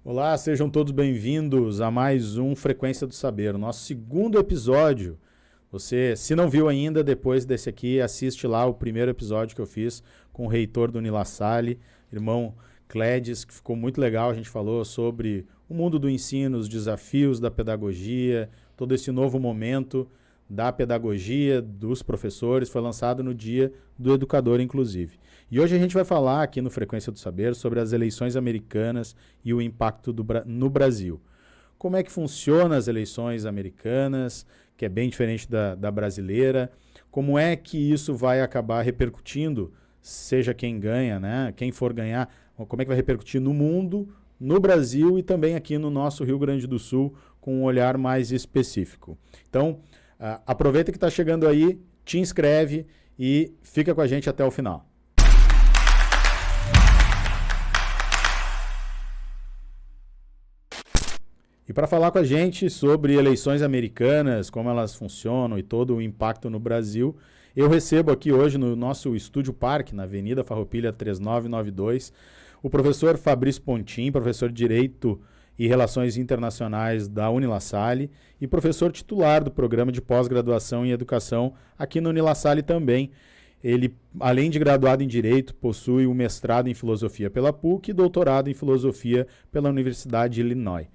Olá, sejam todos bem-vindos a mais um Frequência do Saber, o nosso segundo episódio. Você, se não viu ainda, depois desse aqui, assiste lá o primeiro episódio que eu fiz com o reitor do Nila Salle, irmão Clédes, que ficou muito legal. A gente falou sobre o mundo do ensino, os desafios da pedagogia, todo esse novo momento da pedagogia, dos professores, foi lançado no Dia do Educador, inclusive. E hoje a gente vai falar aqui no Frequência do Saber sobre as eleições americanas e o impacto no Brasil. Como é que funcionam as eleições americanas, que é bem diferente da brasileira, como é que isso vai acabar repercutindo, seja quem ganha, né? Quem for ganhar, como é que vai repercutir no mundo, no Brasil e também aqui no nosso Rio Grande do Sul, com um olhar mais específico. Então, aproveita que está chegando aí, te inscreve e fica com a gente até o final. E para falar com a gente sobre eleições americanas, como elas funcionam e todo o impacto no Brasil, eu recebo aqui hoje no nosso Estúdio Parque, na Avenida Farroupilha 3992, o professor Fabrício Pontin, professor de Direito e Relações Internacionais da Unila Salle e professor titular do Programa de Pós-Graduação em Educação aqui no Unila Salle também. Ele, além de graduado em Direito, possui um mestrado em Filosofia pela PUC e doutorado em Filosofia pela Universidade de Illinois.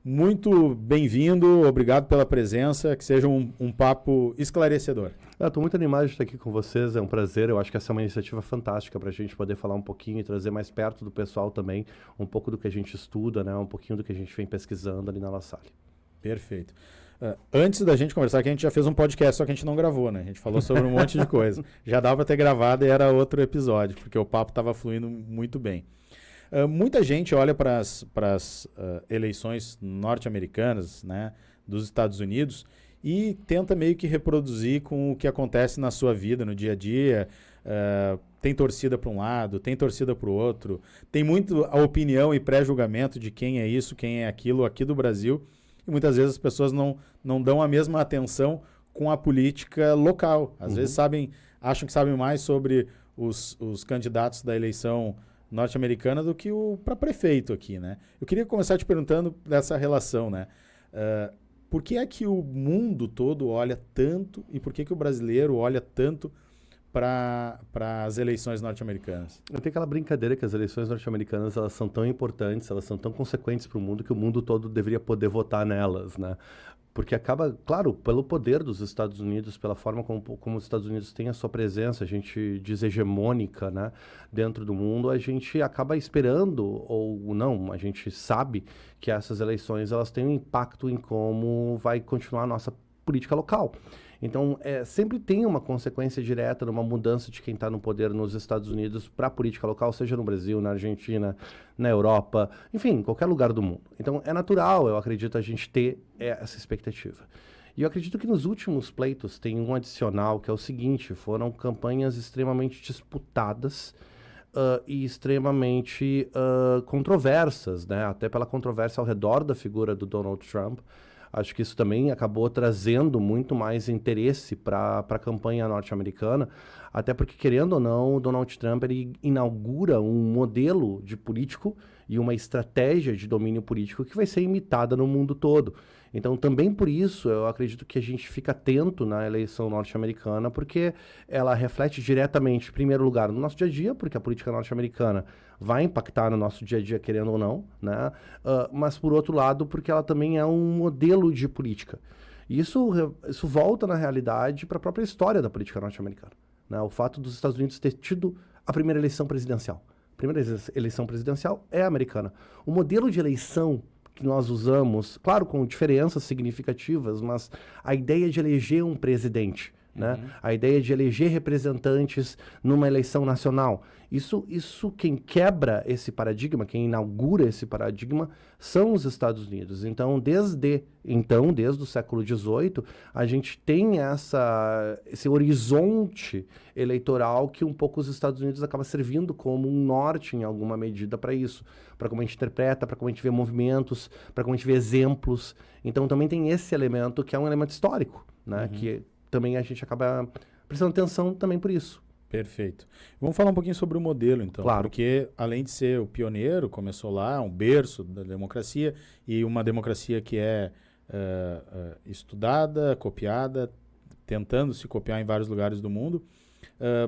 Muito bem-vindo, obrigado pela presença, que seja um papo esclarecedor. Estou muito animado de estar aqui com vocês, é um prazer. Eu acho que essa é uma iniciativa fantástica para a gente poder falar um pouquinho e trazer mais perto do pessoal também um pouco do que a gente estuda, né? Um pouquinho do que a gente vem pesquisando ali na La Salle. Perfeito. Antes da gente conversar aqui, a gente já fez um podcast, só que a gente não gravou, né? A gente falou sobre um monte de coisa. Já dava para ter gravado e era outro episódio, porque o papo estava fluindo muito bem. Muita gente olha para as eleições norte-americanas, né, dos Estados Unidos e tenta meio que reproduzir com o que acontece na sua vida, no dia a dia. Tem torcida para um lado, tem torcida para o outro, tem muito a opinião e pré-julgamento de quem é isso, quem é aquilo aqui do Brasil. E muitas vezes as pessoas não dão a mesma atenção com a política local. Às vezes acham que sabem mais sobre os candidatos da eleição norte-americana do que o para prefeito aqui, né? Eu queria começar te perguntando dessa relação, né? Por que é que o mundo todo olha tanto e por que que o brasileiro olha tanto para as eleições norte-americanas? Eu tenho aquela brincadeira que as eleições norte-americanas elas são tão importantes, elas são tão consequentes para o mundo que o mundo todo deveria poder votar nelas, né? Porque acaba, claro, pelo poder dos Estados Unidos, pela forma como os Estados Unidos têm a sua presença, a gente diz hegemônica, né, dentro do mundo, a gente acaba esperando, ou não, a gente sabe que essas eleições elas têm um impacto em como vai continuar a nossa política local. Então, sempre tem uma consequência direta numa mudança de quem está no poder nos Estados Unidos para a política local, seja no Brasil, na Argentina, na Europa, enfim, em qualquer lugar do mundo. Então, é natural, eu acredito, a gente ter essa expectativa. E eu acredito que nos últimos pleitos tem um adicional, que é o seguinte, foram campanhas extremamente disputadas e extremamente controversas, né? Até pela controvérsia ao redor da figura do Donald Trump. Acho que isso também acabou trazendo muito mais interesse para a campanha norte-americana, até porque, querendo ou não, o Donald Trump ele inaugura um modelo de político e uma estratégia de domínio político que vai ser imitada no mundo todo. Então, também por isso, eu acredito que a gente fica atento na eleição norte-americana, porque ela reflete diretamente, em primeiro lugar, no nosso dia a dia, porque a política norte-americana vai impactar no nosso dia a dia, querendo ou não, né? Mas, por outro lado, porque ela também é um modelo de política. E isso volta, na realidade, para a própria história da política norte-americana, né? O fato dos Estados Unidos ter tido a primeira eleição presidencial. A primeira eleição presidencial é americana. O modelo de eleição que nós usamos, claro, com diferenças significativas, mas a ideia de eleger um presidente, né? A ideia de eleger representantes numa eleição nacional. Isso quem quebra esse paradigma, quem inaugura esse paradigma, são os Estados Unidos. Então, desde o século XVIII, a gente tem esse horizonte eleitoral que um pouco os Estados Unidos acaba servindo como um norte, em alguma medida, para isso. Para como a gente interpreta, para como a gente vê movimentos, para como a gente vê exemplos. Então, também tem esse elemento que é um elemento histórico, né? Que também a gente acaba prestando atenção também por isso. Perfeito. Vamos falar um pouquinho sobre o modelo, então. Claro. Porque, além de ser o pioneiro, começou lá, um berço da democracia, e uma democracia que é estudada, copiada, tentando se copiar em vários lugares do mundo.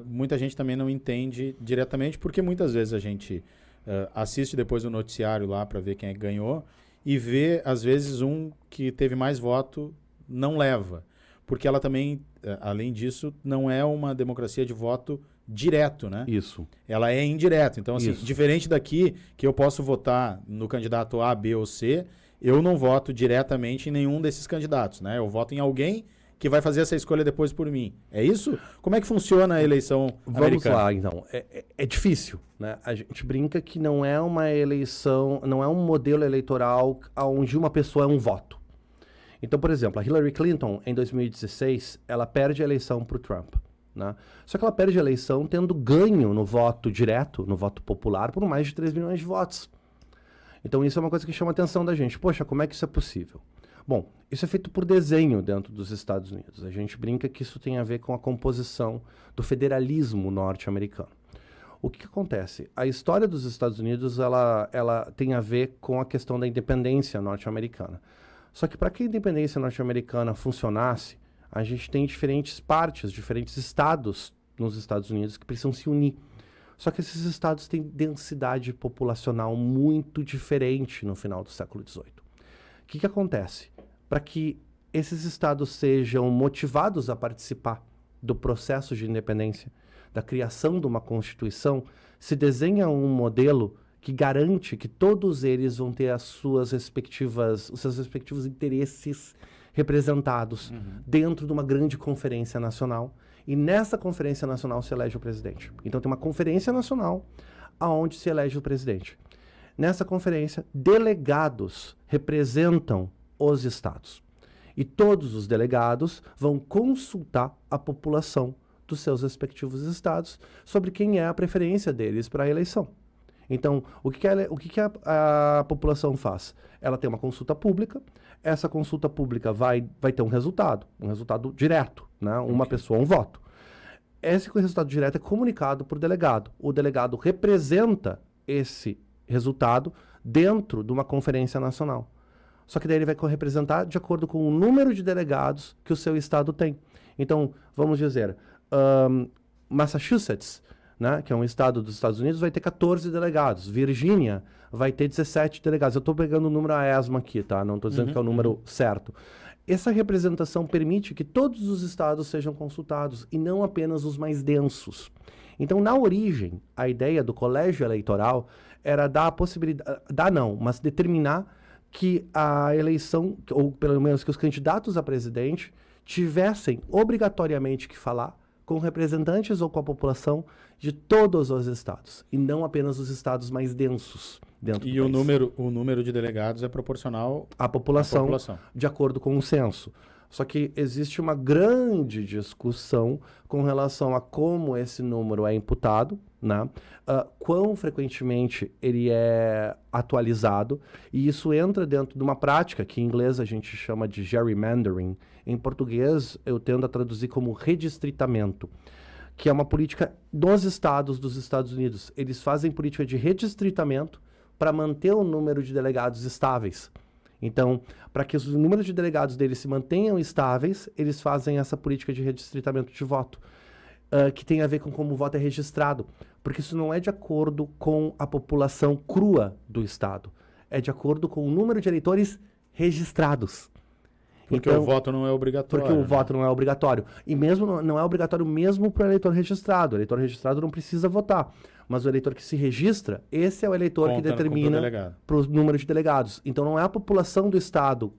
Muita gente também não entende diretamente, porque muitas vezes a gente assiste depois o noticiário lá para ver quem é que ganhou, e vê, às vezes, um que teve mais voto não leva. Porque ela também, além disso, não é uma democracia de voto direto, né? Isso. Ela é indireta. Então, assim, Isso. diferente daqui, que eu posso votar no candidato A, B ou C, eu não voto diretamente em nenhum desses candidatos, né? Eu voto em alguém que vai fazer essa escolha depois por mim. É isso? Como é que funciona a eleição americana? Vamos lá, então. É difícil, né? A gente brinca que não é uma eleição, não é um modelo eleitoral onde uma pessoa é um voto. Então, por exemplo, a Hillary Clinton, em 2016, ela perde a eleição para o Trump, né? Só que ela perde a eleição tendo ganho no voto direto, no voto popular, por mais de 3 milhões de votos. Então, isso é uma coisa que chama a atenção da gente. Poxa, como é que isso é possível? Bom, isso é feito por desenho dentro dos Estados Unidos. A gente brinca que isso tem a ver com a composição do federalismo norte-americano. O que acontece? A história dos Estados Unidos ela tem a ver com a questão da independência norte-americana. Só que para que a independência norte-americana funcionasse, a gente tem diferentes partes, diferentes estados nos Estados Unidos que precisam se unir. Só que esses estados têm densidade populacional muito diferente no final do século XVIII. O que acontece? Para que esses estados sejam motivados a participar do processo de independência, da criação de uma Constituição, se desenha um modelo que garante que todos eles vão ter os seus respectivos interesses representados dentro de uma grande conferência nacional. E nessa conferência nacional se elege o presidente. Então tem uma conferência nacional aonde se elege o presidente. Nessa conferência, delegados representam os estados. E todos os delegados vão consultar a população dos seus respectivos estados sobre quem é a preferência deles para a eleição. Então, o que a população faz? Ela tem uma consulta pública, essa consulta pública vai ter um resultado direto, né? Uma pessoa, um voto. Esse resultado direto é comunicado por delegado. O delegado representa esse resultado dentro de uma conferência nacional. Só que daí ele vai representar de acordo com o número de delegados que o seu estado tem. Então, vamos dizer, Massachusetts, né, que é um estado dos Estados Unidos, vai ter 14 delegados. Virgínia vai ter 17 delegados. Eu estou pegando o número a esmo aqui, tá? Não estou dizendo que é o número certo. Essa representação permite que todos os estados sejam consultados e não apenas os mais densos. Então, na origem, a ideia do colégio eleitoral era dar a possibilidade, mas determinar que a eleição, ou pelo menos que os candidatos a presidente tivessem obrigatoriamente que falar com representantes ou com a população de todos os estados, e não apenas os estados mais densos dentro do país. E o número de delegados é proporcional à população, de acordo com o censo. Só que existe uma grande discussão com relação a como esse número é imputado, né? Quão frequentemente ele é atualizado, e isso entra dentro de uma prática que em inglês a gente chama de gerrymandering. Em português eu tendo a traduzir como redistritamento, que é uma política dos estados dos Estados Unidos. Eles fazem política de redistritamento para manter o número de delegados estáveis. Então, para que os números de delegados deles se mantenham estáveis, eles fazem essa política de redistritamento de voto, que tem a ver com como o voto é registrado, porque isso não é de acordo com a população crua do estado, é de acordo com o número de eleitores registrados. Porque então, o voto não é obrigatório. Porque o voto não é obrigatório. E mesmo não é obrigatório mesmo para o eleitor registrado. O eleitor registrado não precisa votar. Mas o eleitor que se registra, esse é o eleitor que determina para o número de delegados. Então não é a população do estado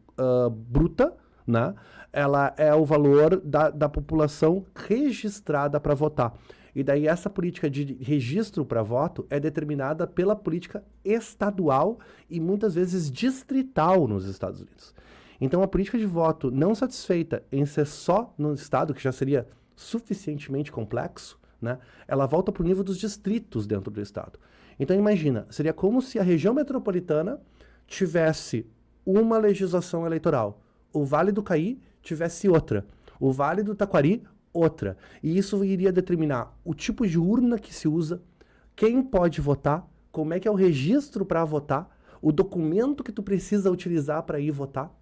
bruta, né? Ela é o valor da população registrada para votar. E daí essa política de registro para voto é determinada pela política estadual e muitas vezes distrital nos Estados Unidos. Então, a política de voto não satisfeita em ser só no estado, que já seria suficientemente complexo, né? Ela volta para o nível dos distritos dentro do estado. Então, imagina, seria como se a região metropolitana tivesse uma legislação eleitoral, o Vale do Caí tivesse outra, o Vale do Taquari outra. E isso iria determinar o tipo de urna que se usa, quem pode votar, como é que é o registro para votar, o documento que tu precisa utilizar para ir votar,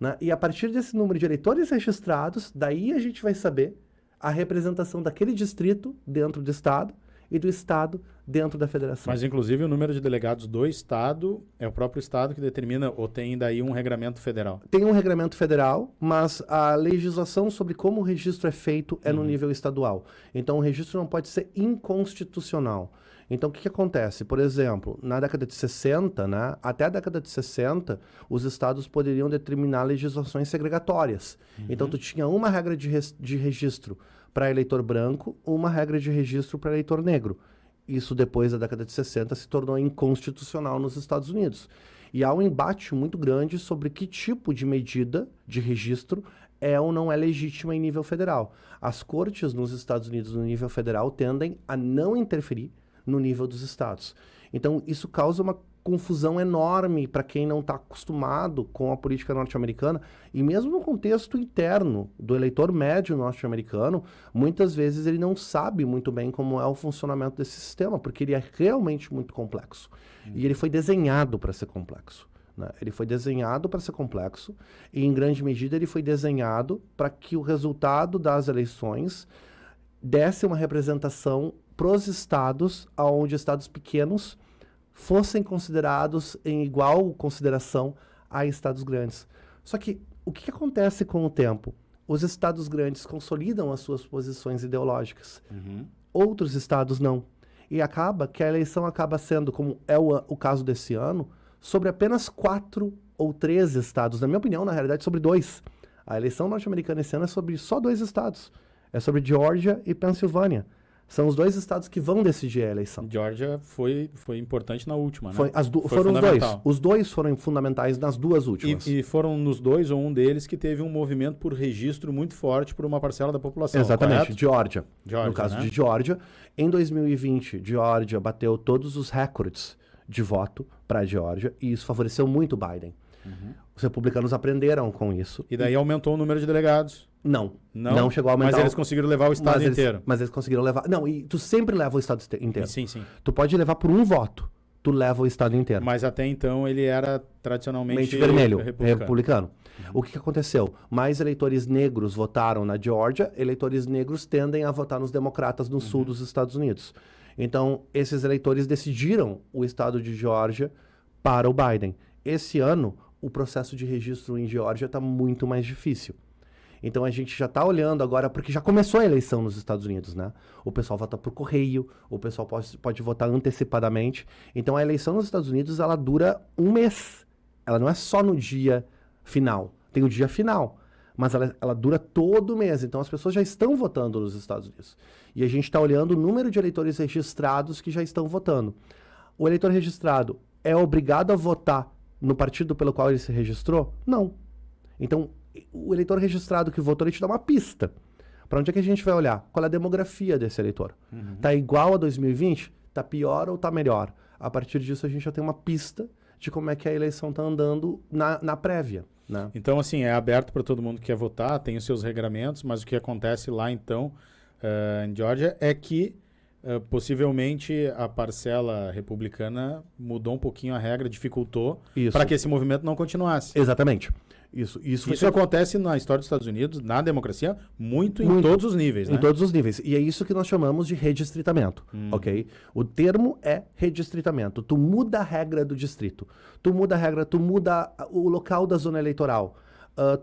né? E a partir desse número de eleitores registrados, daí a gente vai saber a representação daquele distrito dentro do estado e do estado dentro da federação. Mas, inclusive, o número de delegados do estado é o próprio estado que determina, ou tem daí um regramento federal? Tem um regramento federal, mas a legislação sobre como o registro é feito é no nível estadual. Então, o registro não pode ser inconstitucional. Então, o que acontece? Por exemplo, na década de 60, né, até a década de 60, os estados poderiam determinar legislações segregatórias. Então, tu tinha uma regra de registro para eleitor branco, uma regra de registro para eleitor negro. Isso, depois da década de 60, se tornou inconstitucional nos Estados Unidos. E há um embate muito grande sobre que tipo de medida de registro é ou não é legítima em nível federal. As cortes nos Estados Unidos, no nível federal, tendem a não interferir no nível dos estados. Então, isso causa uma confusão enorme para quem não está acostumado com a política norte-americana, e mesmo no contexto interno do eleitor médio norte-americano, muitas vezes ele não sabe muito bem como é o funcionamento desse sistema, porque ele é realmente muito complexo. E ele foi desenhado para ser complexo, né? Ele foi desenhado para ser complexo, e em grande medida ele foi desenhado para que o resultado das eleições desse uma representação para os estados, onde estados pequenos fossem considerados em igual consideração a estados grandes. Só que o que acontece com o tempo? Os estados grandes consolidam as suas posições ideológicas. Outros estados não. E acaba que a eleição acaba sendo, como é o caso desse ano, sobre apenas 4 ou 3 estados. Na minha opinião, na realidade, sobre 2. A eleição norte-americana esse ano é sobre só 2 estados. É sobre Geórgia e Pensilvânia. São os 2 estados que vão decidir a eleição. Geórgia foi importante na última, né? Foram os 2. Os 2 foram fundamentais nas 2 últimas. E foram nos 2 ou um deles que teve um movimento por registro muito forte por uma parcela da população. Exatamente, Geórgia. No caso, né? De Geórgia, em 2020, Geórgia bateu todos os recordes de voto para a Geórgia, e isso favoreceu muito Biden. Os republicanos aprenderam com isso. E daí aumentou o número de delegados? Não chegou a aumentar. Mas eles conseguiram levar o estado inteiro. Mas eles conseguiram levar. Não, e tu sempre leva o estado inteiro. Sim. Tu pode levar por um voto. Tu leva o estado inteiro. Mas até então ele era tradicionalmente vermelho, republicano. O que aconteceu? Mais eleitores negros votaram na Geórgia, eleitores negros tendem a votar nos democratas no sul dos Estados Unidos. Então, esses eleitores decidiram o estado de Geórgia para o Biden. Esse ano, o processo de registro em Geórgia está muito mais difícil. Então a gente já está olhando agora, porque já começou a eleição nos Estados Unidos, né? O pessoal vota por correio, o pessoal pode votar antecipadamente. Então a eleição nos Estados Unidos, ela dura um mês. Ela não é só no dia final. Tem o dia final, mas ela dura todo mês. Então as pessoas já estão votando nos Estados Unidos. E a gente está olhando o número de eleitores registrados que já estão votando. O eleitor registrado é obrigado a votar no partido pelo qual ele se registrou? Não. Então, o eleitor registrado que votou, ele te dá uma pista. Para onde é que a gente vai olhar? Qual é a demografia desse eleitor? Tá igual a 2020? Tá pior ou tá melhor? A partir disso, a gente já tem uma pista de como é que a eleição tá andando na prévia, né? Então, assim, é aberto para todo mundo que quer votar, tem os seus regramentos, mas o que acontece lá, então, em Geórgia, é que possivelmente a parcela republicana mudou um pouquinho a regra, dificultou para que esse movimento não continuasse. Exatamente. Isso acontece na história dos Estados Unidos, na democracia, muito em todos os níveis, né? Em todos os níveis. E é isso que nós chamamos de redistritamento, ok? O termo é redistritamento. Tu muda a regra do distrito. Tu muda a regra, tu muda o local da zona eleitoral.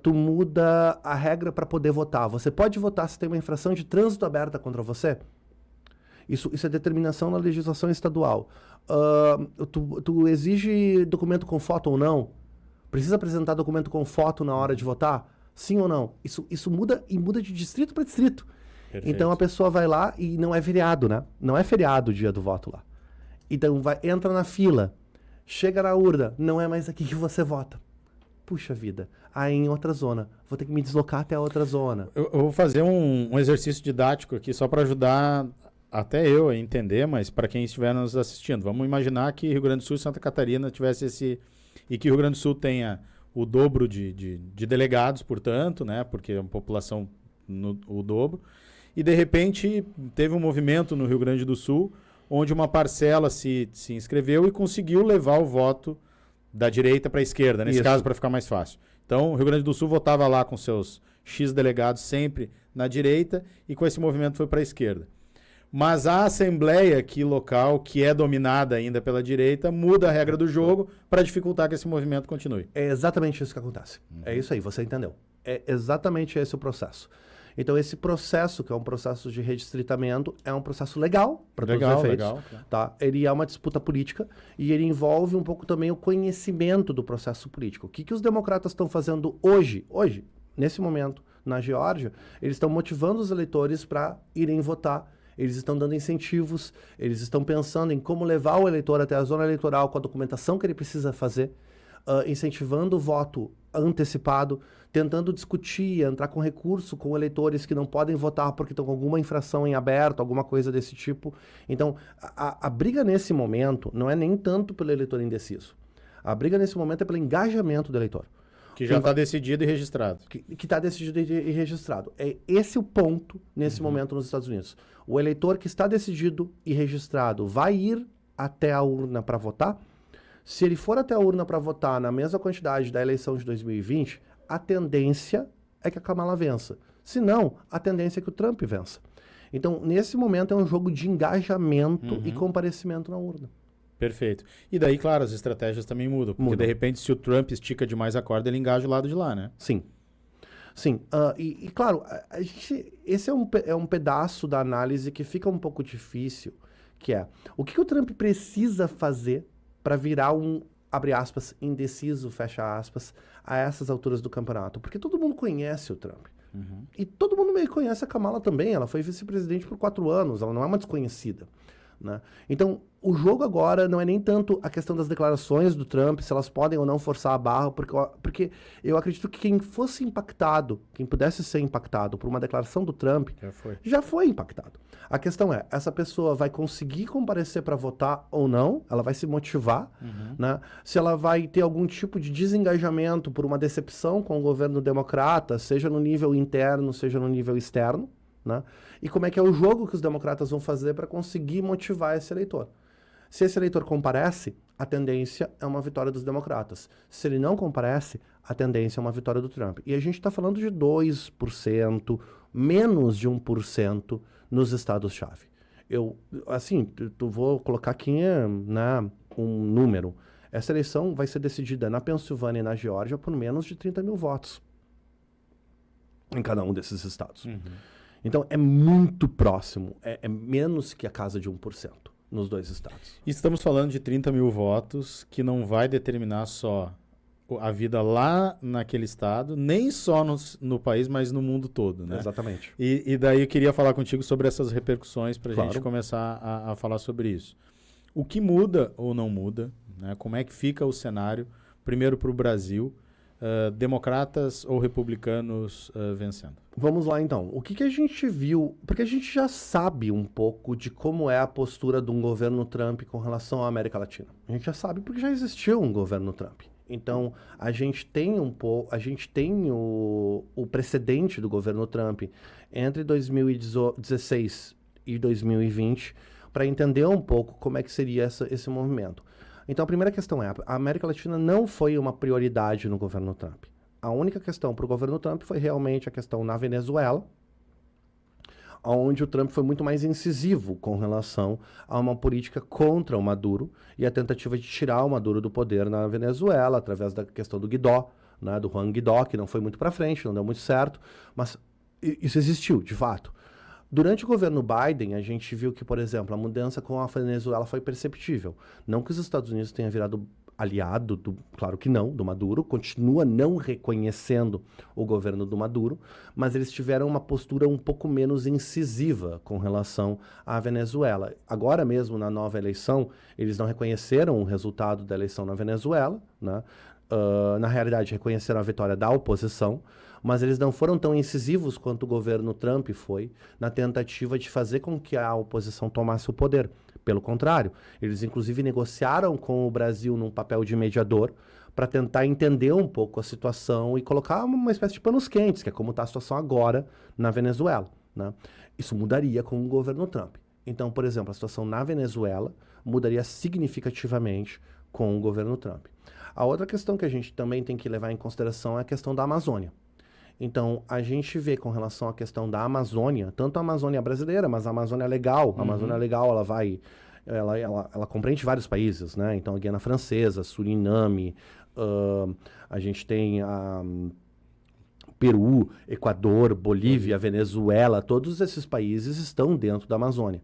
Tu muda a regra para poder votar. Você pode votar se tem uma infração de trânsito aberta contra você? Isso é determinação na legislação estadual. Tu exige documento com foto ou não? Precisa apresentar documento com foto na hora de votar? Sim ou não? Isso muda e muda de distrito para distrito. Perfeito. Então a pessoa vai lá e não é feriado, né? Não é feriado o dia do voto lá. Então entra na fila, chega na urna, não é mais aqui que você vota. Puxa vida, aí em outra zona. Vou ter que me deslocar até a outra zona. Eu vou fazer um exercício didático aqui só para ajudar até eu a entender, mas para quem estiver nos assistindo. Vamos imaginar que Rio Grande do Sul e Santa Catarina tivesse esse... E que o Rio Grande do Sul tenha o dobro de delegados, portanto, né? Porque é uma população o dobro. E, de repente, teve um movimento no Rio Grande do Sul, onde uma parcela se inscreveu e conseguiu levar o voto da direita para a esquerda, nesse caso, para ficar mais fácil. Então, o Rio Grande do Sul votava lá com seus X delegados sempre na direita e com esse movimento foi para a esquerda. Mas a Assembleia aqui local, que é dominada ainda pela direita, muda a regra do jogo para dificultar que esse movimento continue. É exatamente isso que acontece. É isso aí, você entendeu. É exatamente esse o processo. Então, esse processo, que é um processo de redistritamento, é um processo legal para todos os efeitos. Legal, claro. Tá? Ele é uma disputa política e ele envolve um pouco também o conhecimento do processo político. O que os democratas estão fazendo hoje, nesse momento, na Geórgia? Eles estão motivando os eleitores para irem votar. Eles estão dando incentivos, eles estão pensando em como levar o eleitor até a zona eleitoral com a documentação que ele precisa fazer, incentivando o voto antecipado, tentando discutir, entrar com recurso com eleitores que não podem votar porque estão com alguma infração em aberto, alguma coisa desse tipo. Então, a briga nesse momento não é nem tanto pelo eleitor indeciso. A briga nesse momento é pelo engajamento do eleitor. Que já está decidido e registrado. Que está decidido e registrado. É esse o ponto nesse momento nos Estados Unidos. O eleitor que está decidido e registrado vai ir até a urna para votar. Se ele for até a urna para votar na mesma quantidade da eleição de 2020, a tendência é que a Kamala vença. Se não, a tendência é que o Trump vença. Então, nesse momento, é um jogo de engajamento e comparecimento na urna. Perfeito. E daí, claro, as estratégias também mudam. Porque, de repente, se o Trump estica demais a corda, ele engaja o lado de lá, né? Sim. Sim. Claro, esse é um pedaço da análise que fica um pouco difícil, que é o que o Trump precisa fazer para virar um, abre aspas, indeciso, fecha aspas, a essas alturas do campeonato. Porque todo mundo conhece o Trump. E todo mundo meio conhece a Kamala também. Ela foi vice-presidente por 4 anos. Ela não é uma desconhecida. Né? Então, o jogo agora não é nem tanto a questão das declarações do Trump, se elas podem ou não forçar a barra, porque eu acredito que quem fosse impactado, quem pudesse ser impactado por uma declaração do Trump, já foi impactado. A questão é, essa pessoa vai conseguir comparecer para votar ou não? Ela vai se motivar? Né? Se ela vai ter algum tipo de desengajamento por uma decepção com o governo democrata, seja no nível interno, seja no nível externo? Né? E como é que é o jogo que os democratas vão fazer para conseguir motivar esse eleitor? Se esse eleitor comparece, a tendência é uma vitória dos democratas. Se ele não comparece, a tendência é uma vitória do Trump. E a gente está falando de 2%, menos de 1% nos estados-chave. Tu vou colocar aqui um número. Essa eleição vai ser decidida na Pensilvânia e na Geórgia por menos de 30 mil votos em cada um desses estados. Então, é muito próximo, é menos que a casa de 1% nos 2 estados. Estamos falando de 30 mil votos, que não vai determinar só a vida lá naquele estado, nem só no país, mas no mundo todo, né? Exatamente. E daí eu queria falar contigo sobre essas repercussões para a gente começar a falar sobre isso. O que muda ou não muda, né? Como é que fica o cenário, primeiro para o Brasil, democratas ou republicanos vencendo? Vamos lá, então. O que a gente viu? Porque a gente já sabe um pouco de como é a postura de um governo Trump com relação à América Latina. A gente já sabe porque já existiu um governo Trump. Então, a gente tem o precedente do governo Trump entre 2016 e 2020 para entender um pouco como é que seria esse movimento. Então, a primeira questão é, a América Latina não foi uma prioridade no governo Trump. A única questão para o governo Trump foi realmente a questão na Venezuela, onde o Trump foi muito mais incisivo com relação a uma política contra o Maduro e a tentativa de tirar o Maduro do poder na Venezuela, através da questão do Guaidó, né, do Juan Guaidó, que não foi muito para frente, não deu muito certo, mas isso existiu, de fato. Durante o governo Biden, a gente viu que, por exemplo, a mudança com a Venezuela foi perceptível. Não que os Estados Unidos tenham virado aliado, claro que não, do Maduro, continua não reconhecendo o governo do Maduro, mas eles tiveram uma postura um pouco menos incisiva com relação à Venezuela. Agora mesmo, na nova eleição, eles não reconheceram o resultado da eleição na Venezuela, né? Na realidade, reconheceram a vitória da oposição, mas eles não foram tão incisivos quanto o governo Trump foi na tentativa de fazer com que a oposição tomasse o poder. Pelo contrário, eles inclusive negociaram com o Brasil num papel de mediador para tentar entender um pouco a situação e colocar uma espécie de panos quentes, que é como está a situação agora na Venezuela, né? Isso mudaria com o governo Trump. Então, por exemplo, a situação na Venezuela mudaria significativamente com o governo Trump. A outra questão que a gente também tem que levar em consideração é a questão da Amazônia. Então, a gente vê com relação à questão da Amazônia, tanto a Amazônia brasileira, mas a Amazônia legal. A Amazônia legal, ela compreende vários países, né? Então, a Guiana Francesa, Suriname, a gente tem Peru, Equador, Bolívia, Venezuela, todos esses países estão dentro da Amazônia.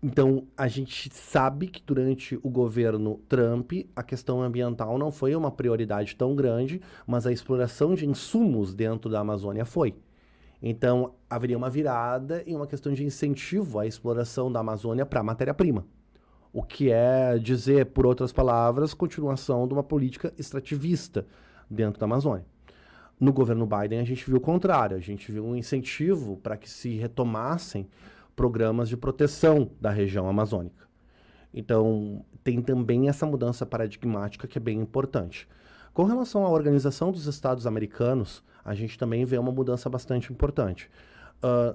Então, a gente sabe que durante o governo Trump, a questão ambiental não foi uma prioridade tão grande, mas a exploração de insumos dentro da Amazônia foi. Então, haveria uma virada e uma questão de incentivo à exploração da Amazônia para matéria-prima. O que é dizer, por outras palavras, continuação de uma política extrativista dentro da Amazônia. No governo Biden, a gente viu o contrário. A gente viu um incentivo para que se retomassem programas de proteção da região amazônica. Então, tem também essa mudança paradigmática que é bem importante. Com relação à Organização dos Estados Americanos, a gente também vê uma mudança bastante importante.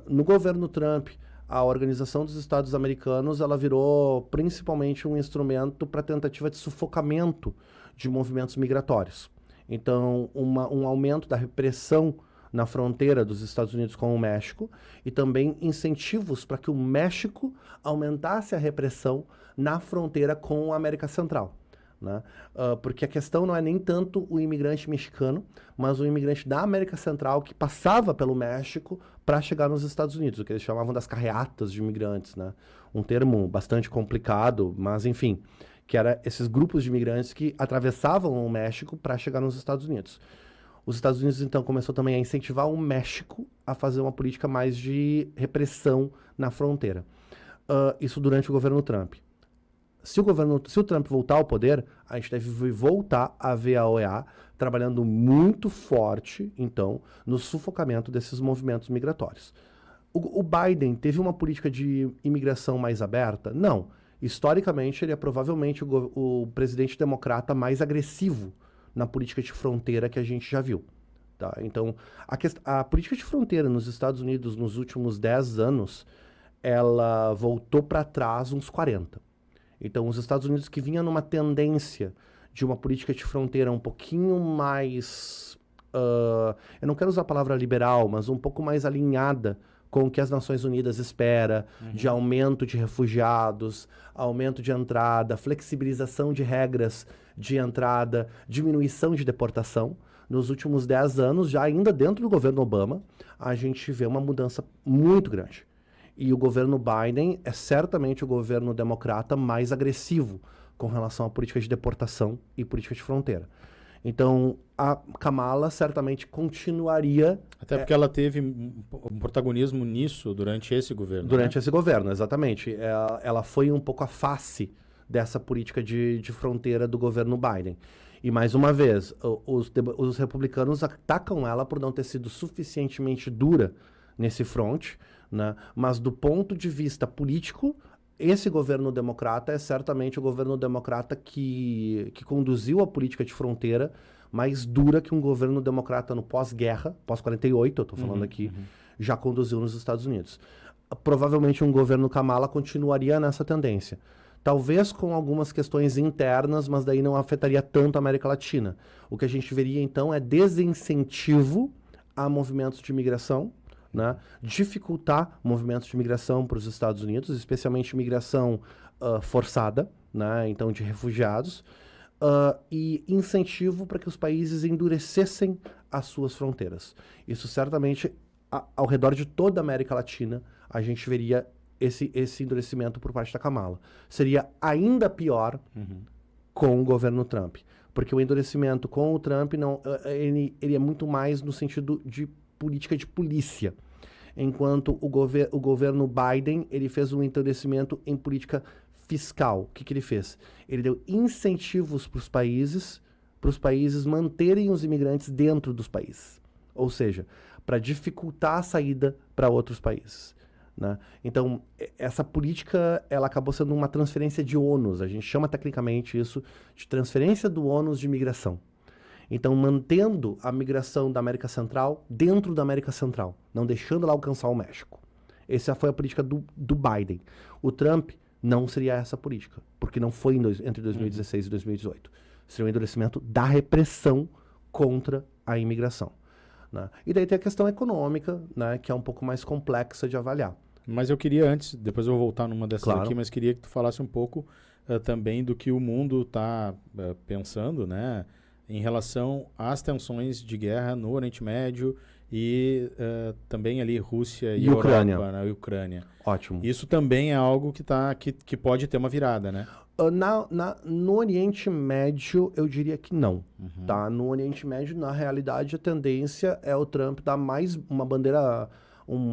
No governo Trump, a Organização dos Estados Americanos ela virou principalmente um instrumento para tentativa de sufocamento de movimentos migratórios. Então, um aumento da repressão na fronteira dos Estados Unidos com o México e também incentivos para que o México aumentasse a repressão na fronteira com a América Central, né? Porque a questão não é nem tanto o imigrante mexicano, mas o imigrante da América Central que passava pelo México para chegar nos Estados Unidos, o que eles chamavam das carreatas de imigrantes, né? Um termo bastante complicado, mas enfim, que era esses grupos de imigrantes que atravessavam o México para chegar nos Estados Unidos. Os Estados Unidos, então, começou também a incentivar o México a fazer uma política mais de repressão na fronteira. Isso durante o governo Trump. Se o Trump voltar ao poder, a gente deve voltar a ver a OEA trabalhando muito forte, então, no sufocamento desses movimentos migratórios. O Biden teve uma política de imigração mais aberta? Não. Historicamente, ele é provavelmente o presidente democrata mais agressivo na política de fronteira que a gente já viu. Tá? Então, a política de fronteira nos Estados Unidos nos últimos 10 anos, ela voltou para trás uns 40. Então, os Estados Unidos que vinha numa tendência de uma política de fronteira um pouquinho mais... eu não quero usar a palavra liberal, mas um pouco mais alinhada com o que as Nações Unidas espera, de aumento de refugiados, aumento de entrada, flexibilização de regras de entrada, diminuição de deportação. Nos últimos 10 anos, já ainda dentro do governo Obama, a gente vê uma mudança muito grande. E o governo Biden é certamente o governo democrata mais agressivo com relação à política de deportação e política de fronteira. Então, a Kamala certamente continuaria... Até porque ela teve um protagonismo nisso durante esse governo. Durante esse governo, exatamente. Ela foi um pouco a face dessa política de fronteira do governo Biden. E, mais uma vez, os republicanos atacam ela por não ter sido suficientemente dura nesse front, né? Mas, do ponto de vista político, esse governo democrata é certamente o governo democrata que conduziu a política de fronteira mais dura que um governo democrata no pós-guerra, pós-48, eu estou falando aqui, já conduziu nos Estados Unidos. Provavelmente um governo Kamala continuaria nessa tendência. Talvez com algumas questões internas, mas daí não afetaria tanto a América Latina. O que a gente veria, então, é desincentivo a movimentos de imigração, né? Dificultar movimentos de migração para os Estados Unidos, especialmente migração forçada, né? Então de refugiados, e incentivo para que os países endurecessem as suas fronteiras. Isso certamente, ao redor de toda a América Latina, a gente veria esse endurecimento por parte da Kamala. Seria ainda pior com o governo Trump, porque o endurecimento com o Trump ele é muito mais no sentido de política de polícia, enquanto o governo Biden ele fez um endurecimento em política fiscal. O que ele fez? Ele deu incentivos para os países manterem os imigrantes dentro dos países, ou seja, para dificultar a saída para outros países. né? Então, essa política ela acabou sendo uma transferência de ônus. A gente chama tecnicamente isso de transferência do ônus de migração. Então, mantendo a migração da América Central dentro da América Central, não deixando ela alcançar o México. Essa foi a política do Biden. O Trump não seria essa política, porque não foi entre 2016 e 2018. Seria um endurecimento da repressão contra a imigração, né? E daí tem a questão econômica, né, que é um pouco mais complexa de avaliar. Mas eu queria antes, depois eu vou voltar numa dessas aqui, mas queria que tu falasse um pouco também do que o mundo está pensando, né, em relação às tensões de guerra no Oriente Médio e também ali Rússia e Ucrânia. Europa, na Ucrânia. Ótimo. Isso também é algo que pode ter uma virada, né? No Oriente Médio, eu diria que não. Tá? No Oriente Médio, na realidade, a tendência é o Trump dar mais uma bandeira,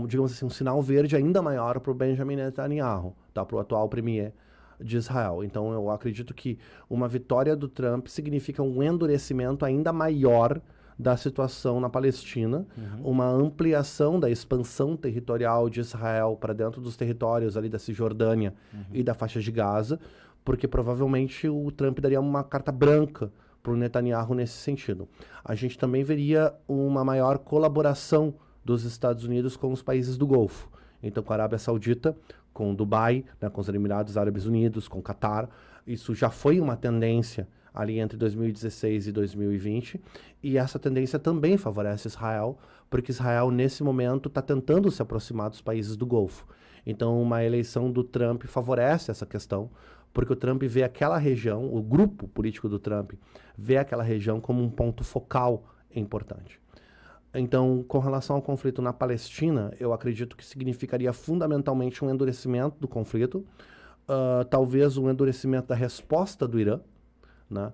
digamos assim, um sinal verde ainda maior para o Benjamin Netanyahu, tá? Para o atual premier de Israel. Então, eu acredito que uma vitória do Trump significa um endurecimento ainda maior da situação na Palestina, uma ampliação da expansão territorial de Israel para dentro dos territórios ali da Cisjordânia e da faixa de Gaza, porque provavelmente o Trump daria uma carta branca para o Netanyahu nesse sentido. A gente também veria uma maior colaboração dos Estados Unidos com os países do Golfo. Então, com a Arábia Saudita, com Dubai, né, com os Emirados Árabes Unidos, com Catar. Isso já foi uma tendência ali entre 2016 e 2020, e essa tendência também favorece Israel, porque Israel, nesse momento, está tentando se aproximar dos países do Golfo. Então, uma eleição do Trump favorece essa questão, porque o Trump vê aquela região, o grupo político do Trump, vê aquela região como um ponto focal importante. Então, com relação ao conflito na Palestina, eu acredito que significaria fundamentalmente um endurecimento do conflito, talvez um endurecimento da resposta do Irã, né?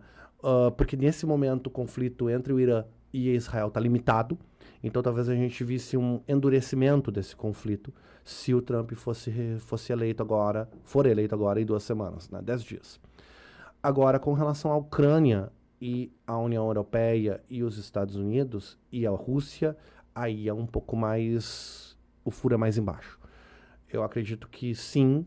Porque nesse momento o conflito entre o Irã e Israel está limitado, então talvez a gente visse um endurecimento desse conflito se o Trump for eleito agora em 2 semanas, né? 10 dias. Agora, com relação à Ucrânia e a União Europeia e os Estados Unidos e a Rússia, aí é um pouco mais... o furo é mais embaixo. Eu acredito que sim,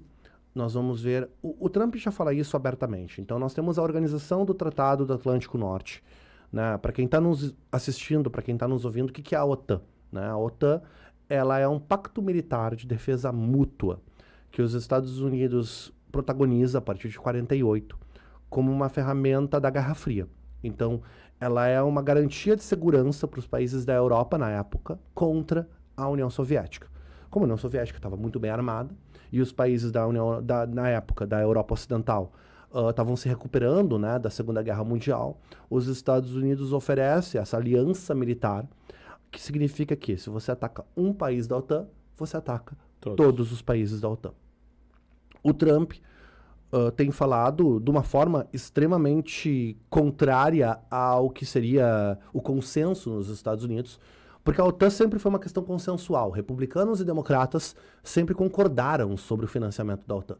nós vamos ver... O Trump já fala isso abertamente. Então, nós temos a Organização do Tratado do Atlântico Norte, né? Para quem está nos assistindo, para quem está nos ouvindo, o que é a OTAN? Né? A OTAN, ela é um pacto militar de defesa mútua que os Estados Unidos protagoniza a partir de 48 como uma ferramenta da Guerra Fria. Então, ela é uma garantia de segurança para os países da Europa, na época, contra a União Soviética. Como a União Soviética estava muito bem armada, e os países na época da Europa Ocidental estavam se recuperando, né, da Segunda Guerra Mundial, os Estados Unidos oferecem essa aliança militar, que significa que se você ataca um país da OTAN, você ataca todos os países da OTAN. O Trump tem falado de uma forma extremamente contrária ao que seria o consenso nos Estados Unidos, porque a OTAN sempre foi uma questão consensual. Republicanos e democratas sempre concordaram sobre o financiamento da OTAN.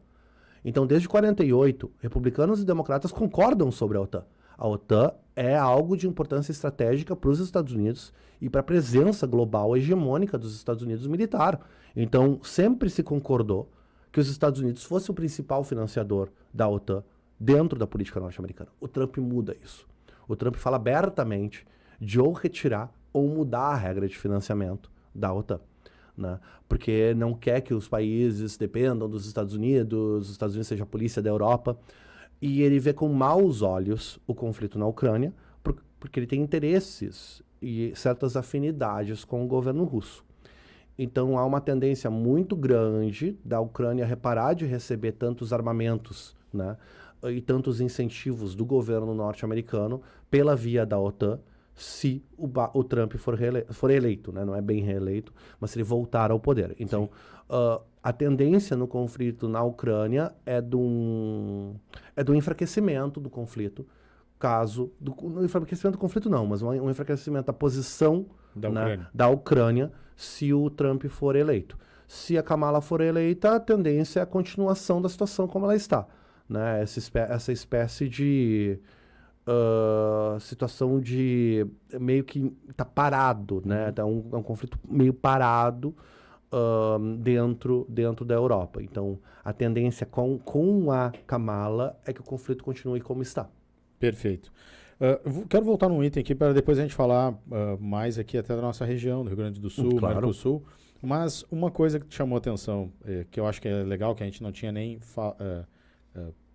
Então, desde 48, republicanos e democratas concordam sobre a OTAN. A OTAN é algo de importância estratégica para os Estados Unidos e para a presença global hegemônica dos Estados Unidos militar. Então, sempre se concordou que os Estados Unidos fosse o principal financiador da OTAN dentro da política norte-americana. O Trump muda isso. O Trump fala abertamente de ou retirar ou mudar a regra de financiamento da OTAN, né? Porque não quer que os países dependam dos Estados Unidos seja a polícia da Europa, e ele vê com maus olhos o conflito na Ucrânia, porque ele tem interesses e certas afinidades com o governo russo. Então, há uma tendência muito grande da Ucrânia reparar de receber tantos armamentos, né, e tantos incentivos do governo norte-americano pela via da OTAN, se o Trump for eleito, né? Não é bem reeleito, mas se ele voltar ao poder. Então, a tendência no conflito na Ucrânia é do enfraquecimento do conflito, no enfraquecimento do conflito não, mas um enfraquecimento da posição da Ucrânia se o Trump for eleito. Se a Kamala for eleita, a tendência é a continuação da situação como ela está, né? Essa espécie de situação de meio que está parado, né? É um conflito meio parado, dentro da Europa. Então, a tendência com a Kamala é que o conflito continue como está. Perfeito. Quero voltar num item aqui para depois a gente falar mais aqui até da nossa região, do Rio Grande do Sul, Claro. Mercosul. Mas uma coisa que te chamou a atenção, que eu acho que é legal, que a gente não tinha nem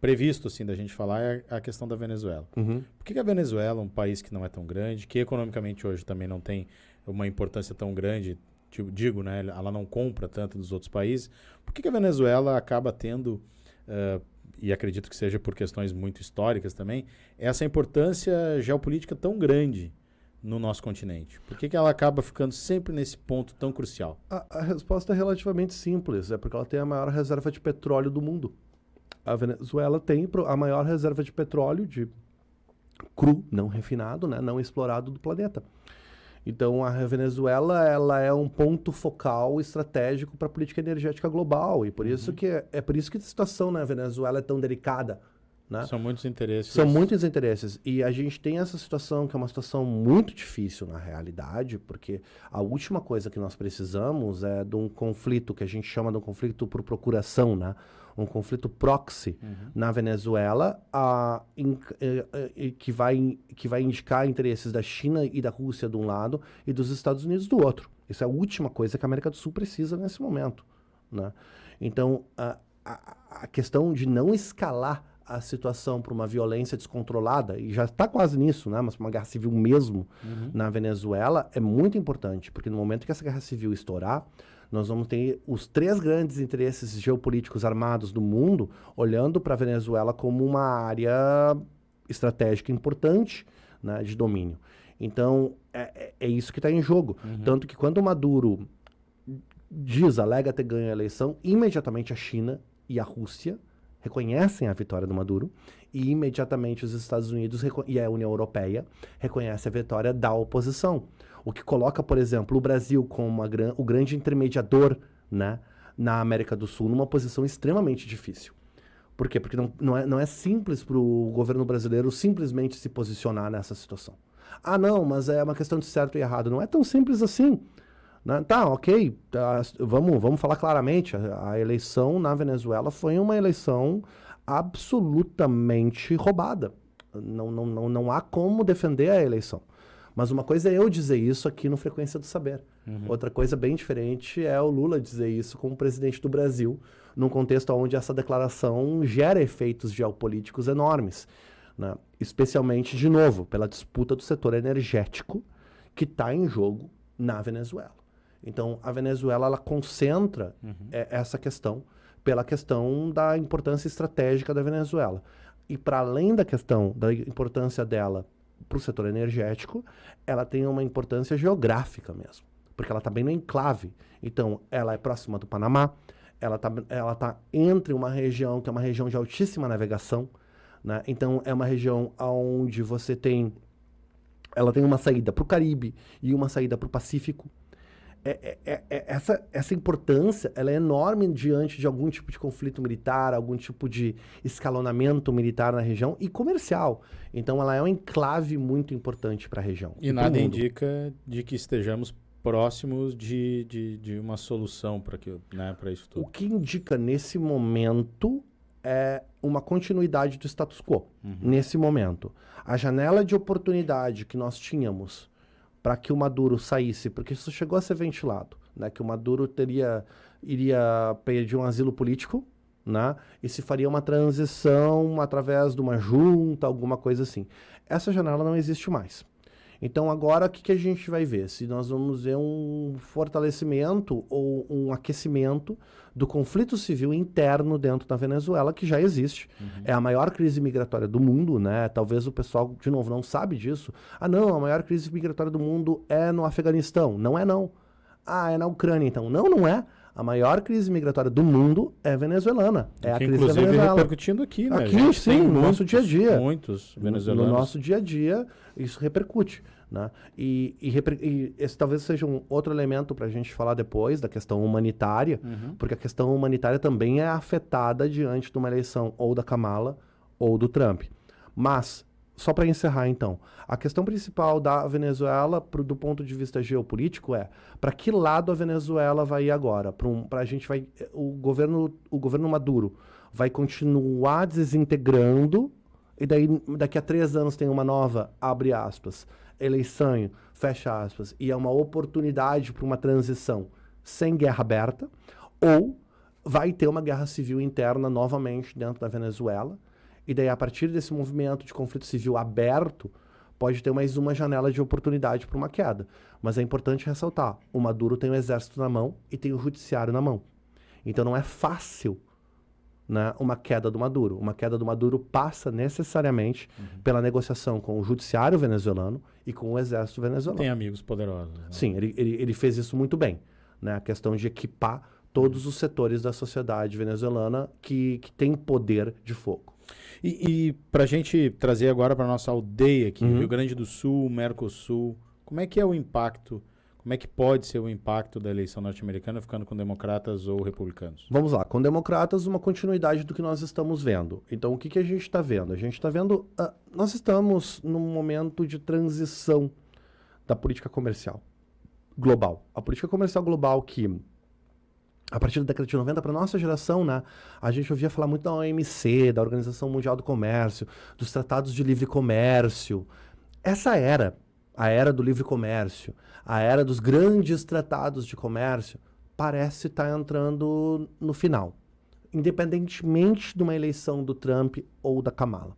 previsto assim, da gente falar, é a questão da Venezuela. Uhum. Por que a Venezuela, um país que não é tão grande, que economicamente hoje também não tem uma importância tão grande, digo, né, ela não compra tanto dos outros países, por que a Venezuela acaba tendo, e acredito que seja por questões muito históricas também, essa importância geopolítica tão grande no nosso continente? Por que ela acaba ficando sempre nesse ponto tão crucial? A resposta é relativamente simples, é porque ela tem a maior reserva de petróleo do mundo. A Venezuela tem a maior reserva de petróleo cru, não refinado, né, não explorado do planeta. Então, a Venezuela ela é um ponto focal estratégico para a política energética global. E por isso que é por isso que a situação na Venezuela é tão delicada. Né? São muitos interesses. São muitos interesses. E a gente tem essa situação, que é uma situação muito difícil na realidade, porque a última coisa que nós precisamos é de um conflito, que a gente chama de um conflito por procuração, né? Um conflito proxy na Venezuela, que vai indicar interesses da China e da Rússia de um lado e dos Estados Unidos do outro. Isso é a última coisa que a América do Sul precisa nesse momento. Né? Então, a questão de não escalar a situação para uma violência descontrolada, e já está quase nisso, né? Mas para uma guerra civil mesmo na Venezuela, é muito importante, porque no momento que essa guerra civil estourar, nós vamos ter os 3 grandes interesses geopolíticos armados do mundo olhando para a Venezuela como uma área estratégica importante, né, de domínio. Então, é isso que está em jogo. Tanto que quando o Maduro alega ter ganho a eleição, imediatamente a China e a Rússia reconhecem a vitória do Maduro e imediatamente os Estados Unidos e a União Europeia reconhecem a vitória da oposição. O que coloca, por exemplo, o Brasil como o grande intermediador, né, na América do Sul numa posição extremamente difícil. Por quê? Porque não é simples para o governo brasileiro simplesmente se posicionar nessa situação. Ah, não, mas é uma questão de certo e errado. Não é tão simples assim. Né? Tá, ok, vamos falar claramente. A eleição na Venezuela foi uma eleição absolutamente roubada. Não há como defender a eleição. Mas uma coisa é eu dizer isso aqui no Frequência do Saber. Outra coisa bem diferente é o Lula dizer isso como presidente do Brasil, num contexto onde essa declaração gera efeitos geopolíticos enormes. Né? Especialmente, de novo, pela disputa do setor energético que está em jogo na Venezuela. Então, a Venezuela ela concentra essa questão pela questão da importância estratégica da Venezuela. E para além da questão da importância dela para o setor energético, ela tem uma importância geográfica mesmo, porque ela está bem no enclave. Então, ela é próxima do Panamá, ela tá entre uma região que é uma região de altíssima navegação, né? Então, é uma região onde ela tem uma saída para o Caribe e uma saída para o Pacífico. Essa importância ela é enorme diante de algum tipo de conflito militar, algum tipo de escalonamento militar na região e comercial. Então ela é um enclave muito importante para a região. E nada indica de que estejamos próximos de uma solução para isso tudo. O que indica nesse momento é uma continuidade do status quo. Nesse momento. A janela de oportunidade que nós tínhamos para que o Maduro saísse, porque isso chegou a ser ventilado, né, que o Maduro iria pedir um asilo político, né, e se faria uma transição através de uma junta, alguma coisa assim. Essa janela não existe mais. Então agora o que a gente vai ver? Se nós vamos ver um fortalecimento ou um aquecimento do conflito civil interno dentro da Venezuela, que já existe. É a maior crise migratória do mundo, né? Talvez o pessoal, de novo, não sabe disso. Ah, não, a maior crise migratória do mundo é no Afeganistão. Não é, não. Ah, é na Ucrânia, então. Não é. A maior crise migratória do mundo é venezuelana. É a crise da Venezuela. Inclusive repercutindo aqui, né? Aqui, sim, no nosso dia a dia. Muitos venezuelanos. No nosso dia a dia, isso repercute. Né? E esse talvez seja um outro elemento para a gente falar depois da questão humanitária, porque a questão humanitária também é afetada diante de uma eleição ou da Kamala ou do Trump. Mas, só para encerrar então, a questão principal da Venezuela, do ponto de vista geopolítico, é para que lado a Venezuela vai ir agora? O governo Maduro vai continuar desintegrando, e daí daqui a 3 anos tem uma nova, abre aspas, eleição, fecha aspas, e é uma oportunidade para uma transição sem guerra aberta, ou vai ter uma guerra civil interna novamente dentro da Venezuela, e daí a partir desse movimento de conflito civil aberto, pode ter mais uma janela de oportunidade para uma queda. Mas é importante ressaltar, o Maduro tem o exército na mão e tem o judiciário na mão. Então não é fácil, né, uma queda do Maduro. Uma queda do Maduro passa necessariamente pela negociação com o judiciário venezuelano e com o exército venezuelano. Tem amigos poderosos. Né? Sim, ele fez isso muito bem. Né? A questão de equipar todos os setores da sociedade venezuelana que tem poder de fogo. E para a gente trazer agora para nossa aldeia aqui, Rio Grande do Sul, Mercosul, como é que é o impacto, como é que pode ser o impacto da eleição norte-americana ficando com democratas ou republicanos? Vamos lá, com democratas uma continuidade do que nós estamos vendo. Então o que a gente está vendo? A gente está vendo, nós estamos num momento de transição da política comercial global. A política comercial global que a partir da década de 90, para a nossa geração, né, a gente ouvia falar muito da OMC, da Organização Mundial do Comércio, dos tratados de livre comércio. Essa era, a era do livre comércio, a era dos grandes tratados de comércio, parece estar entrando no final, independentemente de uma eleição do Trump ou da Kamala.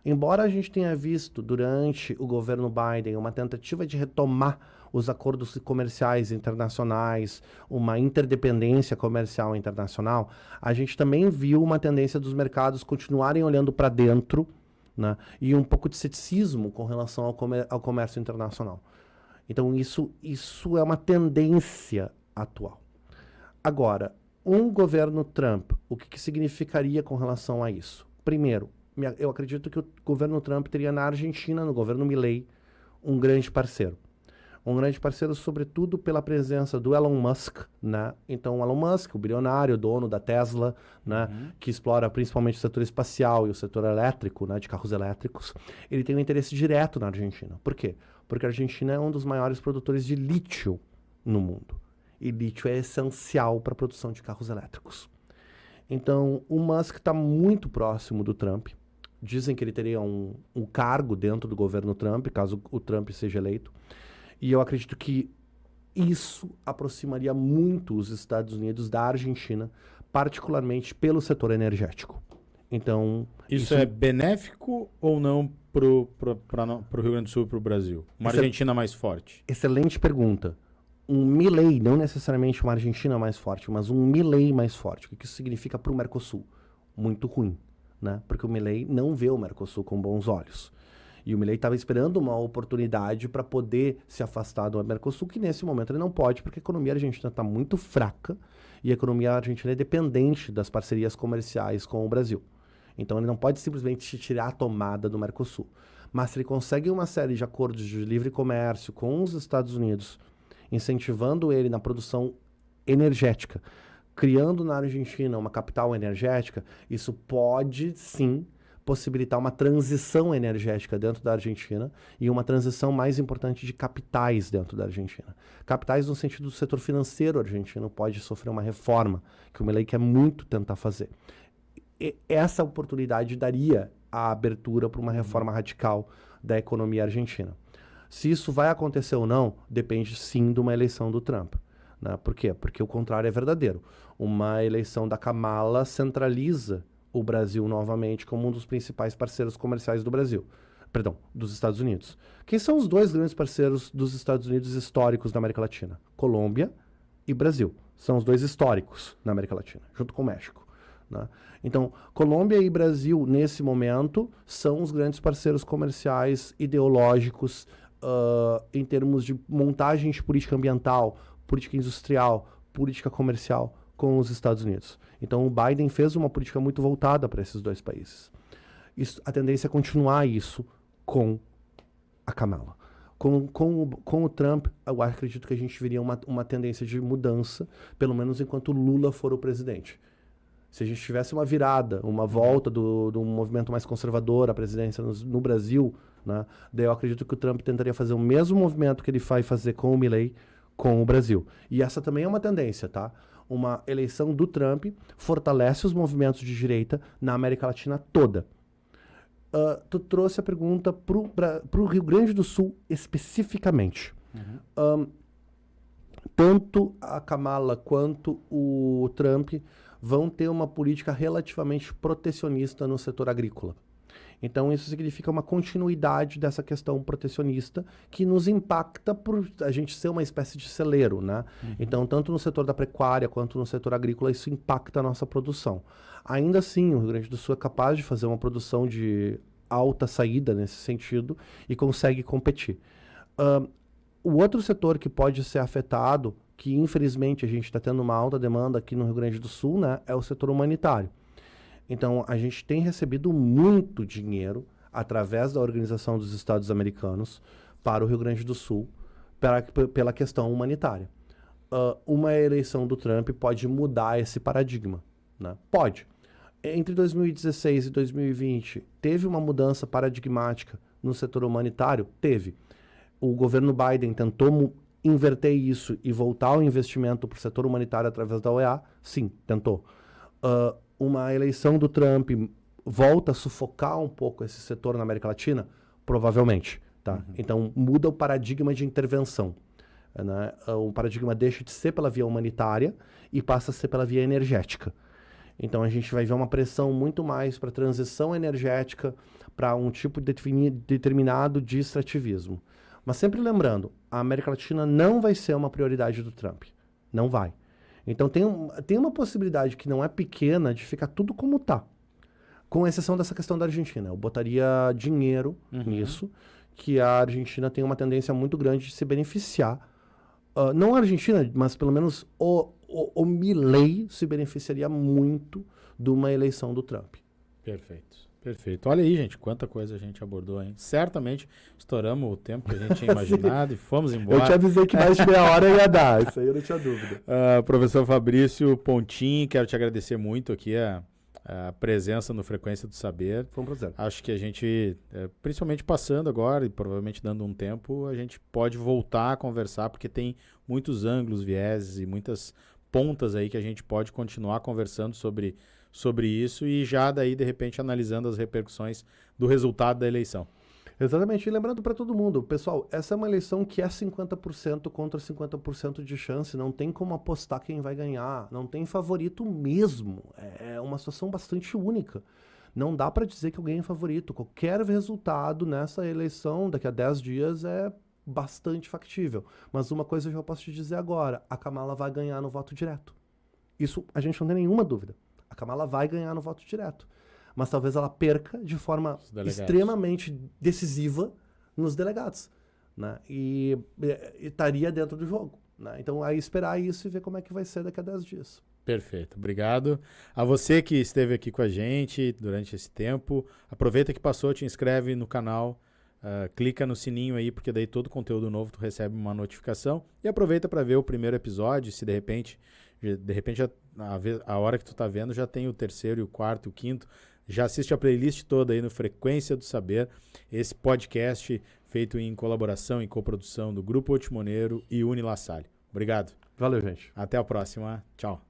Embora a gente tenha visto durante o governo Biden uma tentativa de retomar os acordos comerciais internacionais, uma interdependência comercial internacional, a gente também viu uma tendência dos mercados continuarem olhando para dentro, né, e um pouco de ceticismo com relação ao comércio internacional. Então isso é uma tendência atual. Agora, um governo Trump, o que significaria com relação a isso? Primeiro, eu acredito que o governo Trump teria na Argentina, no governo Milei, um grande parceiro. Um grande parceiro, sobretudo, pela presença do Elon Musk, né? Então, o Elon Musk, o bilionário, dono da Tesla, né? Que explora principalmente o setor espacial e o setor elétrico, né? De carros elétricos, ele tem um interesse direto na Argentina. Por quê? Porque a Argentina é um dos maiores produtores de lítio no mundo. E lítio é essencial para a produção de carros elétricos. Então, o Musk está muito próximo do Trump. Dizem que ele teria um cargo dentro do governo Trump, caso o Trump seja eleito. E eu acredito que isso aproximaria muito os Estados Unidos da Argentina, particularmente pelo setor energético. Então, isso é benéfico ou não para o Rio Grande do Sul e para o Brasil? Uma Argentina mais forte? Excelente pergunta. Um Milei, não necessariamente uma Argentina mais forte, mas um Milei mais forte. O que isso significa para o Mercosul? Muito ruim, né? Porque o Milei não vê o Mercosul com bons olhos. E o Milei estava esperando uma oportunidade para poder se afastar do Mercosul, que nesse momento ele não pode, porque a economia argentina está muito fraca e a economia argentina é dependente das parcerias comerciais com o Brasil. Então ele não pode simplesmente tirar a tomada do Mercosul. Mas se ele consegue uma série de acordos de livre comércio com os Estados Unidos, incentivando ele na produção energética, criando na Argentina uma capital energética, isso pode sim possibilitar uma transição energética dentro da Argentina e uma transição mais importante de capitais dentro da Argentina. Capitais no sentido do setor financeiro argentino pode sofrer uma reforma, que o Milei quer muito tentar fazer. E essa oportunidade daria a abertura para uma reforma radical da economia argentina. Se isso vai acontecer ou não, depende sim de uma eleição do Trump. Né? Por quê? Porque o contrário é verdadeiro. Uma eleição da Kamala centraliza o Brasil novamente como um dos principais parceiros comerciais do Brasil. Perdão, dos Estados Unidos. Quem são os dois grandes parceiros dos Estados Unidos históricos na América Latina? Colômbia e Brasil. São os dois históricos na América Latina, junto com o México. Né? Então, Colômbia e Brasil, nesse momento, são os grandes parceiros comerciais ideológicos em termos de montagem de política ambiental, política industrial, política comercial com os Estados Unidos. Então, o Biden fez uma política muito voltada para esses dois países. A tendência é continuar isso com a Kamala. Com o Trump, eu acredito que a gente veria uma tendência de mudança, pelo menos enquanto Lula for o presidente. Se a gente tivesse uma virada, uma volta do movimento mais conservador à presidência no Brasil, né, daí eu acredito que o Trump tentaria fazer o mesmo movimento que ele vai fazer com o Milei com o Brasil. E essa também é uma tendência, tá? Uma eleição do Trump fortalece os movimentos de direita na América Latina toda. Tu trouxe a pergunta pro Rio Grande do Sul especificamente. Tanto a Kamala quanto o Trump vão ter uma política relativamente protecionista no setor agrícola. Então, isso significa uma continuidade dessa questão protecionista que nos impacta por a gente ser uma espécie de celeiro, né? Então, tanto no setor da pecuária quanto no setor agrícola, isso impacta a nossa produção. Ainda assim, o Rio Grande do Sul é capaz de fazer uma produção de alta saída nesse sentido e consegue competir. O outro setor que pode ser afetado, que infelizmente a gente está tendo uma alta demanda aqui no Rio Grande do Sul, né, é o setor humanitário. Então, a gente tem recebido muito dinheiro através da Organização dos Estados Americanos para o Rio Grande do Sul pela questão humanitária. Uma eleição do Trump pode mudar esse paradigma, né? Pode. Entre 2016 e 2020, teve uma mudança paradigmática no setor humanitário? Teve. O governo Biden tentou inverter isso e voltar o investimento para o setor humanitário através da OEA? Sim, tentou. Uma eleição do Trump volta a sufocar um pouco esse setor na América Latina? Provavelmente. Tá? Então, muda o paradigma de intervenção. Né? O paradigma deixa de ser pela via humanitária e passa a ser pela via energética. Então, a gente vai ver uma pressão muito mais para a transição energética, para um tipo determinado de extrativismo. Mas sempre lembrando, a América Latina não vai ser uma prioridade do Trump. Não vai. Então tem uma possibilidade que não é pequena de ficar tudo como está. Com exceção dessa questão da Argentina. Eu botaria dinheiro nisso, que a Argentina tem uma tendência muito grande de se beneficiar. Não a Argentina, mas pelo menos o Milei se beneficiaria muito de uma eleição do Trump. Perfeito. Perfeito. Olha aí, gente, quanta coisa a gente abordou, hein? Certamente estouramos o tempo que a gente tinha imaginado e fomos embora. Eu te avisei que mais de meia hora ia dar, isso aí eu não tinha dúvida. Professor Fabrício Pontin, quero te agradecer muito aqui a presença no Frequência do Saber. Foi um prazer. Acho que a gente, principalmente passando agora e provavelmente dando um tempo, a gente pode voltar a conversar, porque tem muitos ângulos, vieses e muitas pontas aí que a gente pode continuar conversando sobre isso e já daí, de repente, analisando as repercussões do resultado da eleição. Exatamente. E lembrando para todo mundo, pessoal, essa é uma eleição que é 50% contra 50% de chance. Não tem como apostar quem vai ganhar. Não tem favorito mesmo. É uma situação bastante única. Não dá para dizer que alguém é favorito. Qualquer resultado nessa eleição, daqui a 10 dias, é bastante factível. Mas uma coisa eu já posso te dizer agora. A Kamala vai ganhar no voto direto. Isso a gente não tem nenhuma dúvida. A Kamala vai ganhar no voto direto. Mas talvez ela perca de forma extremamente decisiva nos delegados. Né? E estaria dentro do jogo. Né? Então, aí esperar isso e ver como é que vai ser daqui a 10 dias. Perfeito. Obrigado. A você que esteve aqui com a gente durante esse tempo. Aproveita que passou, te inscreve no canal. Clica no sininho aí, porque daí todo conteúdo novo tu recebe uma notificação. E aproveita para ver o primeiro episódio, se de repente a hora que tu tá vendo já tem o terceiro, o quarto, o quinto. Já assiste a playlist toda aí no Frequência do Saber, esse podcast feito em colaboração, em coprodução do Grupo Otimoneiro e Unilassalle. Obrigado. Valeu, gente. Até a próxima. Tchau.